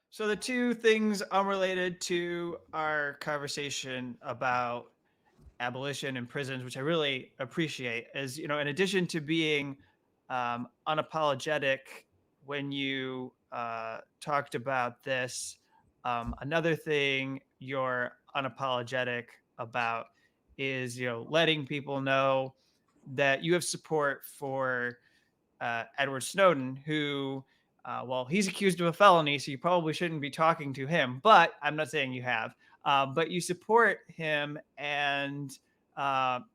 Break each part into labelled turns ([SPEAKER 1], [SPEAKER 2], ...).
[SPEAKER 1] So the two things unrelated to our conversation about abolition in prisons, which I really appreciate, is in addition to being unapologetic when you talked about this, another thing you're unapologetic about is letting people know that you have support for Edward Snowden, who, well, he's accused of a felony, so you probably shouldn't be talking to him. But I'm not saying you have, but you support him, and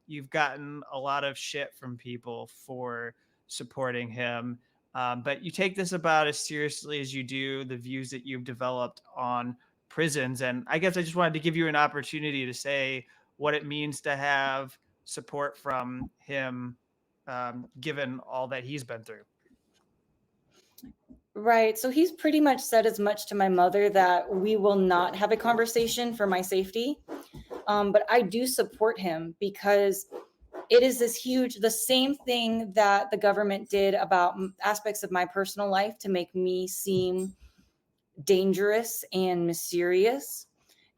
[SPEAKER 1] you've gotten a lot of shit from people for supporting him. But you take this about as seriously as you do the views that you've developed on prisons. And I guess I just wanted to give you an opportunity to say what it means to have support from him, given all that he's been through.
[SPEAKER 2] Right. So he's pretty much said as much to my mother that we will not have a conversation for my safety. But I do support him because it is this huge, the same thing that the government did about aspects of my personal life to make me seem dangerous and mysterious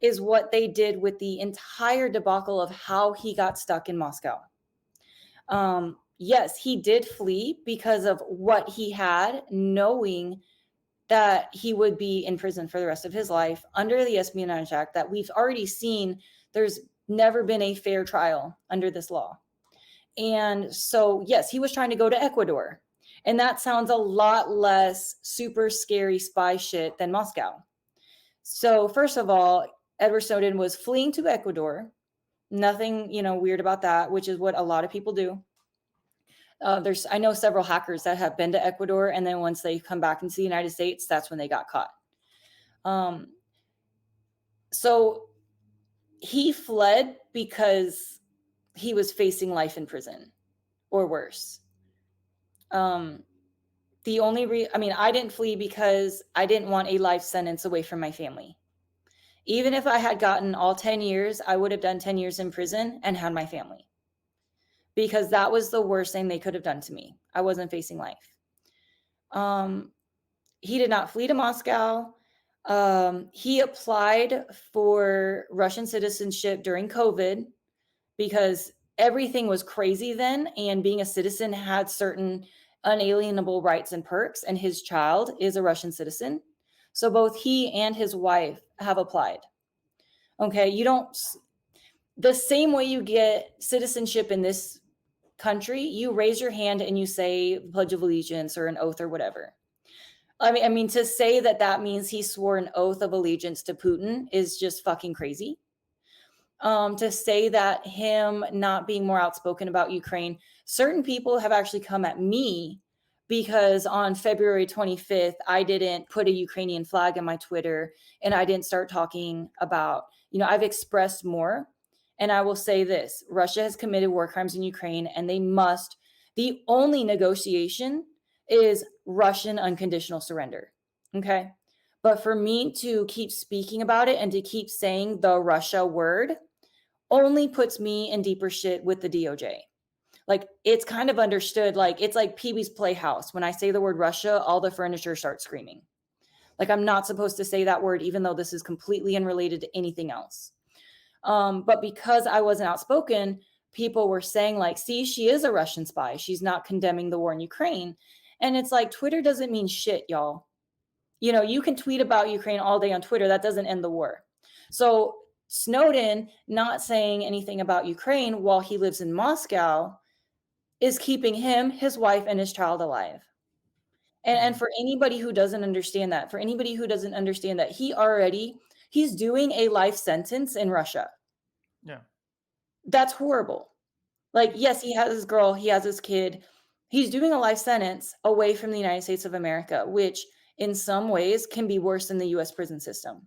[SPEAKER 2] is what they did with the entire debacle of how he got stuck in Moscow. Yes, he did flee because of what he had, knowing that he would be in prison for the rest of his life under the Espionage Act that we've already seen. There's never been a fair trial under this law. And so, yes, he was trying to go to Ecuador. And that sounds a lot less super scary spy shit than Moscow. So, first of all, Edward Snowden was fleeing to Ecuador. Nothing, weird about that, which is what a lot of people do. I know several hackers that have been to Ecuador, and then once they come back into the United States, that's when they got caught. So he fled because he was facing life in prison or worse. I didn't flee because I didn't want a life sentence away from my family. Even if I had gotten all 10 years, I would have done 10 years in prison and had my family. Because that was the worst thing they could have done to me. I wasn't facing life. He did not flee to Moscow. He applied for Russian citizenship during COVID because everything was crazy then, and being a citizen had certain unalienable rights and perks, and his child is a Russian citizen. So both he and his wife have applied. Okay, the same way you get citizenship in this country, you raise your hand and you say Pledge of Allegiance or an oath or whatever. I mean, to say that means he swore an oath of allegiance to Putin is just fucking crazy. To say that him not being more outspoken about Ukraine, certain people have actually come at me because on February 25th, I didn't put a Ukrainian flag in my Twitter and I didn't start talking about, I've expressed more. And I will say this, Russia has committed war crimes in Ukraine, and the only negotiation is Russian unconditional surrender. Okay. But for me to keep speaking about it and to keep saying the Russia word only puts me in deeper shit with the DOJ. Like, it's kind of understood. Like, it's like Pee-wee's Playhouse. When I say the word Russia, all the furniture starts screaming. Like, I'm not supposed to say that word, even though this is completely unrelated to anything else. But because I wasn't outspoken, people were saying like, see, she is a Russian spy. She's not condemning the war in Ukraine. And it's like, Twitter doesn't mean shit, y'all. You can tweet about Ukraine all day on Twitter. That doesn't end the war. So Snowden not saying anything about Ukraine while he lives in Moscow is keeping him, his wife, and his child alive. And for anybody who doesn't understand that, he's doing a life sentence in Russia.
[SPEAKER 1] Yeah.
[SPEAKER 2] That's horrible. Like, yes, he has his girl, he has his kid. He's doing a life sentence away from the United States of America, which in some ways can be worse than the US prison system.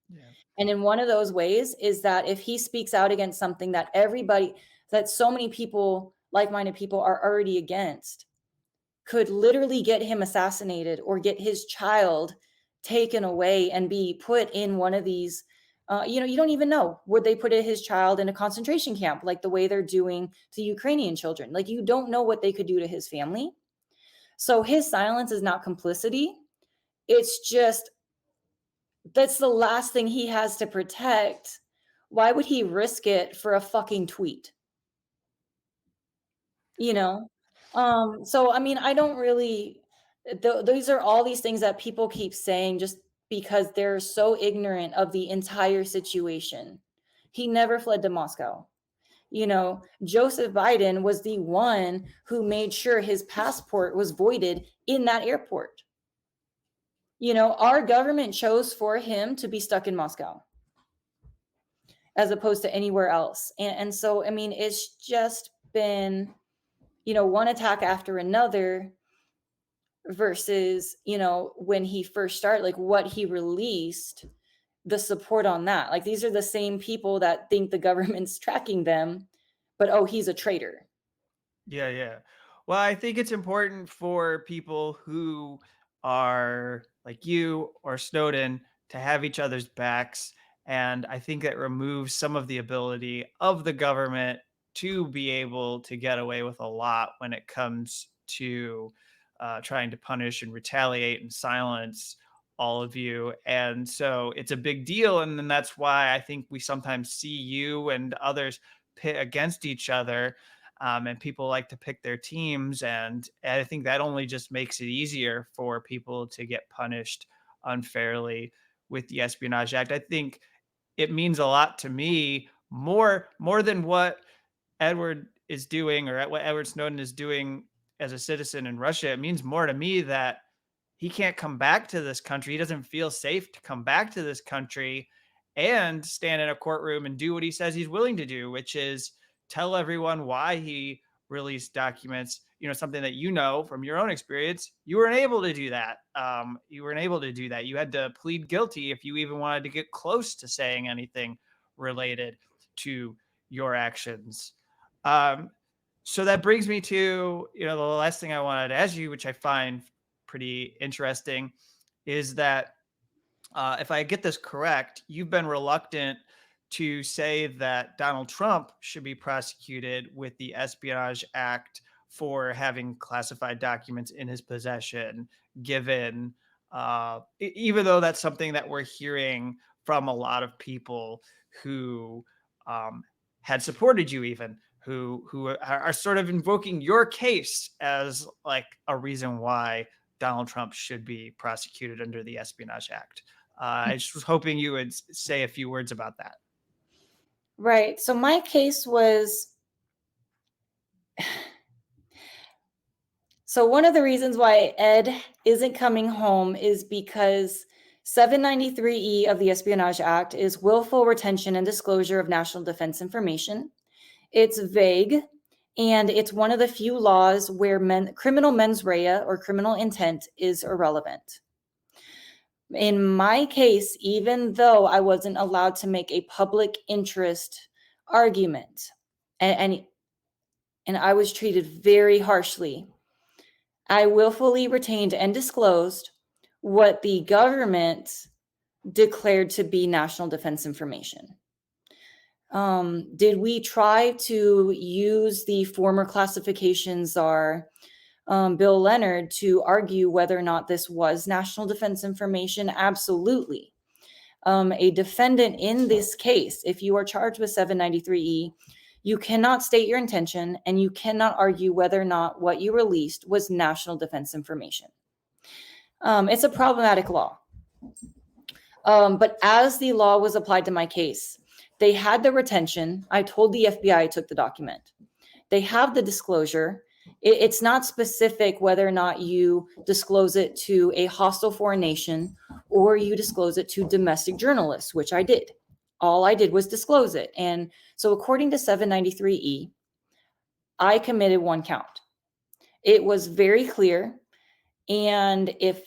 [SPEAKER 2] Yeah. And in one of those ways is that if he speaks out against something that so many people, like-minded people, are already against, could literally get him assassinated or get his child taken away and be put in one of these, you don't even know, would they put his child in a concentration camp like the way they're doing to Ukrainian children? Like, you don't know what they could do to his family. So his silence is not complicity. It's just That's the last thing he has to protect. Why would he risk it for a fucking tweet? You know? So I mean, I don't really those are all these things that people keep saying just because they're so ignorant of the entire situation. He never fled to Moscow. Joseph Biden was the one who made sure his passport was voided in that airport. Our government chose for him to be stuck in Moscow as opposed to anywhere else. And so, I mean, it's just been, one attack after another versus, when he first started, like what he released, the support on that. Like these are the same people that think the government's tracking them, but oh, he's a traitor.
[SPEAKER 1] Yeah, yeah. Well, I think it's important for people who are like you or Snowden to have each other's backs. And I think that removes some of the ability of the government to be able to get away with a lot when it comes to trying to punish and retaliate and silence all of you. And so it's a big deal. And then that's why I think we sometimes see you and others pit against each other, and people like to pick their teams, and I think that only just makes it easier for people to get punished unfairly with the Espionage Act. I think it means a lot to me, more than what Edward is doing or what Edward Snowden is doing as a citizen in Russia. It means more to me that he can't come back to this country. He doesn't feel safe to come back to this country and stand in a courtroom and do what he says he's willing to do, which is tell everyone why he released documents. Something that from your own experience, you weren't able to do that. You weren't able to do that. You had to plead guilty if you even wanted to get close to saying anything related to your actions. Um, so that brings me to the last thing I wanted to ask you, which I find pretty interesting, is that if I get this correct, you've been reluctant to say that Donald Trump should be prosecuted with the Espionage Act for having classified documents in his possession, given, even though that's something that we're hearing from a lot of people who um, had supported you, even who are sort of invoking your case as like a reason why Donald Trump should be prosecuted under the Espionage Act. I just was hoping you would say a few words about that.
[SPEAKER 2] Right. So my case was so one of the reasons why Ed isn't coming home is because 793E of the Espionage Act is willful retention and disclosure of national defense information. It's vague, and it's one of the few laws where criminal mens rea or criminal intent is irrelevant. In my case, even though I wasn't allowed to make a public interest argument, and I was treated very harshly, I willfully retained and disclosed what the government declared to be national defense information. Did we try to use the former classification czar, Bill Leonard, to argue whether or not this was national defense information? Absolutely. A defendant in this case, if you are charged with 793E, you cannot state your intention and you cannot argue whether or not what you released was national defense information. It's a problematic law. But as the law was applied to my case, they had the retention. I told the FBI I took the document. They have the disclosure. It's not specific whether or not you disclose it to a hostile foreign nation or you disclose it to domestic journalists, which I did. All I did was disclose it. And so according to 793E, I committed one count. It was very clear. And if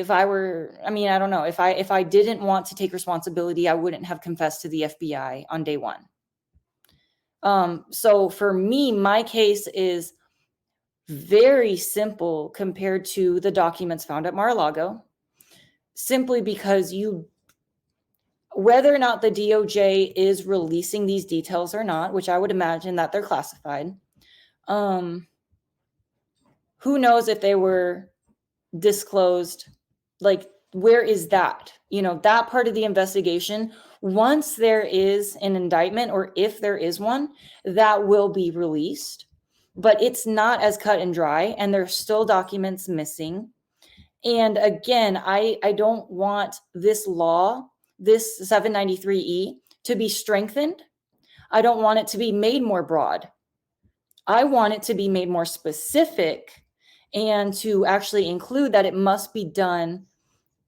[SPEAKER 2] I were, I mean, I don't know, if I didn't want to take responsibility, I wouldn't have confessed to the FBI on day one. So for me, my case is very simple compared to the documents found at Mar-a-Lago, simply because whether or not the DOJ is releasing these details or not, which I would imagine that they're classified, who knows if they were disclosed, like where is that? That part of the investigation, once there is an indictment, or if there is one, that will be released. But it's not as cut and dry, and there's still documents missing. And again, I don't want this law, this 793E, to be strengthened. I don't want it to be made more broad. I want it to be made more specific, and to actually include that it must be done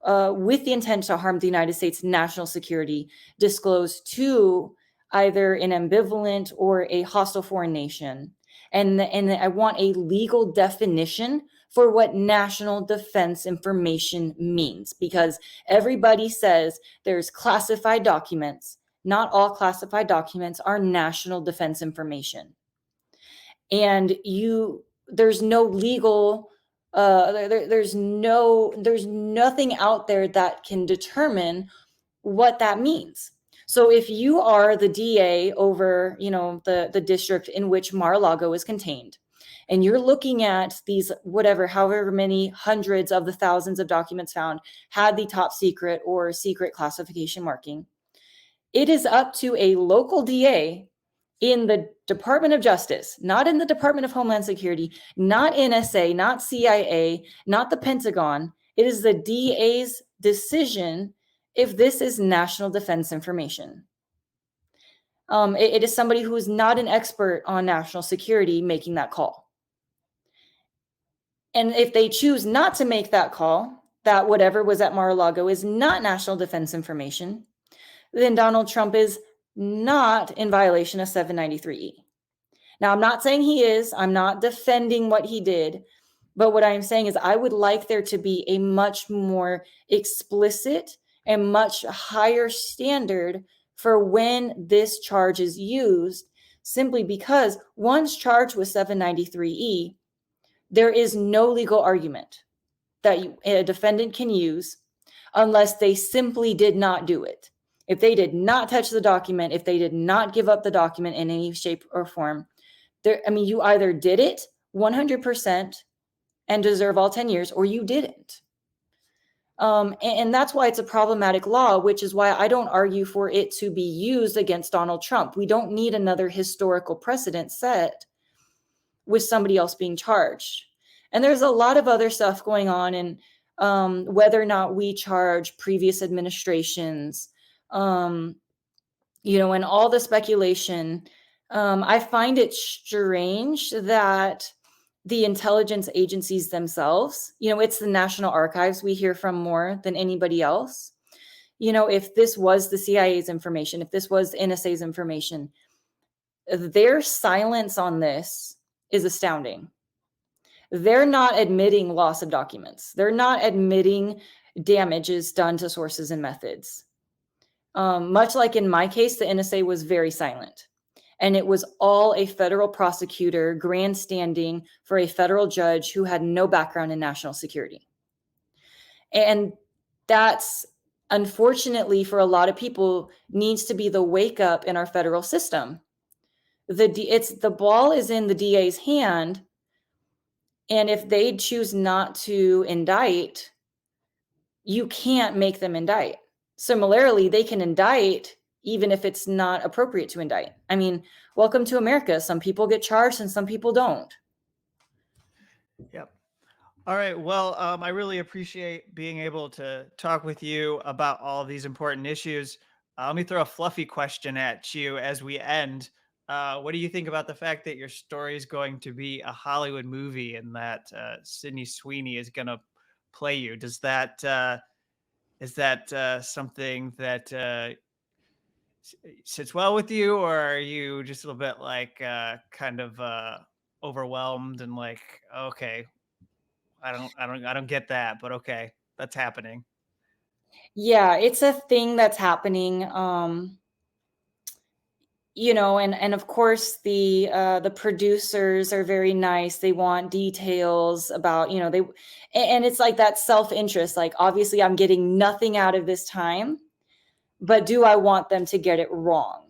[SPEAKER 2] with the intent to harm the United States national security, disclosed to either an ambivalent or a hostile foreign nation. And I want a legal definition for what national defense information means, because everybody says there's classified documents. Not all classified documents are national defense information. And there's no legal there's nothing out there that can determine what that means. So if you are the DA over, the district in which Mar-a-Lago is contained, and you're looking at these, however many hundreds of the thousands of documents found had the top secret or secret classification marking, it is up to a local DA in the Department of Justice, not in the Department of Homeland Security, not NSA, not CIA, not the Pentagon. It is the DA's decision if this is national defense information. It is somebody who is not an expert on national security making that call. And if they choose not to make that call, that whatever was at Mar-a-Lago is not national defense information, then Donald Trump is not in violation of 793E. Now, I'm not saying he is. I'm not defending what he did. But what I'm saying is I would like there to be a much more explicit and much higher standard for when this charge is used, simply because once charged with 793E, there is no legal argument that a defendant can use unless they simply did not do it. If they did not touch the document, if they did not give up the document in any shape or form, you either did it 100% and deserve all 10 years, or you didn't. And that's why it's a problematic law, which is why I don't argue for it to be used against Donald Trump. We don't need another historical precedent set with somebody else being charged. And there's a lot of other stuff going on, and whether or not we charge previous administrations, and all the speculation. I find it strange that the intelligence agencies themselves, it's the National Archives we hear from more than anybody else. If this was the CIA's information, if this was NSA's information, their silence on this is astounding. They're not admitting loss of documents. They're not admitting damages done to sources and methods. Much like in my case, the NSA was very silent. And it was all a federal prosecutor grandstanding for a federal judge who had no background in national security. And that's, unfortunately, for a lot of people, needs to be the wake up in our federal system. The ball is in the DA's hand. And if they choose not to indict, you can't make them indict. Similarly, they can indict even if it's not appropriate to indict. Welcome to America. Some people get charged and some people don't.
[SPEAKER 1] Yep. All right. Well, I really appreciate being able to talk with you about all of these important issues. Let me throw a fluffy question at you as we end. What do you think about the fact that your story is going to be a Hollywood movie and that Sydney Sweeney is going to play you? Is that something that sits well with you, or are you just a little bit like kind of overwhelmed and like, okay, I don't get that, but okay, that's happening.
[SPEAKER 2] Yeah, it's a thing that's happening. And of course the producers are very nice. They want details about, and it's like that self-interest. Like, obviously I'm getting nothing out of this time, but do I want them to get it wrong?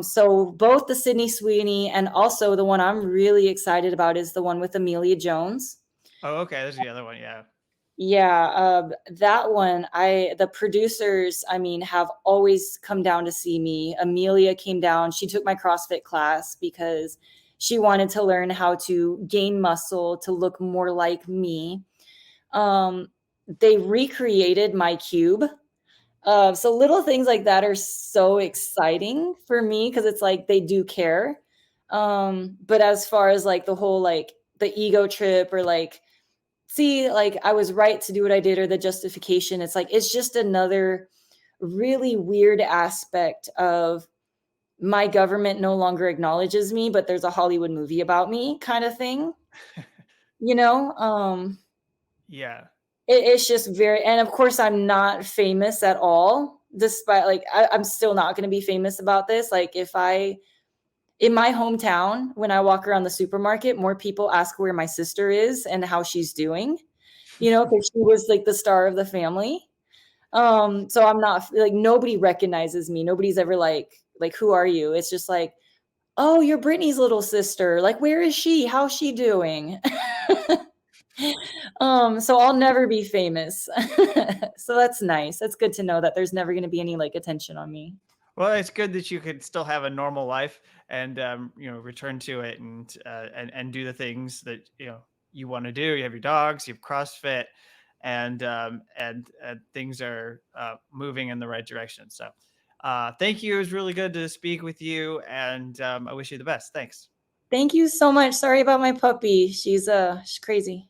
[SPEAKER 2] So both the Sydney Sweeney and also the one I'm really excited about is the one with Amelia Jones.
[SPEAKER 1] Oh, okay, there's the other one. Yeah.
[SPEAKER 2] Yeah, that one, the producers, I mean, have always come down to see me. Amelia came down. She took my CrossFit class because she wanted to learn how to gain muscle to look more like me. Um, they recreated my cube. So little things like that are so exciting for me because it's like they do care. But as far as like the whole like the ego trip or like see, like I was right to do what I did or the justification. It's like it's just another really weird aspect of my government no longer acknowledges me, but there's a Hollywood movie about me kind of thing, you know?
[SPEAKER 1] Yeah.
[SPEAKER 2] It's just very, and of course I'm not famous at all, despite like I'm still not gonna be famous about this. Like if I in my hometown, when I walk around the supermarket, more people ask where my sister is and how she's doing, you know, because she was like the star of the family. So I'm not like nobody recognizes me. Nobody's ever like, who are you? It's just like, oh, you're Brittany's little sister. Like, where is she? How's she doing? So I'll never be famous. So that's nice. That's good to know that there's never gonna be any like attention on me.
[SPEAKER 1] Well, it's good that you could still have a normal life and return to it and do the things that you want to do. You have your dogs, you have CrossFit, and things are moving in the right direction. So, thank you. It was really good to speak with you, and I wish you the best. Thanks.
[SPEAKER 2] Thank you so much. Sorry about my puppy. She's crazy.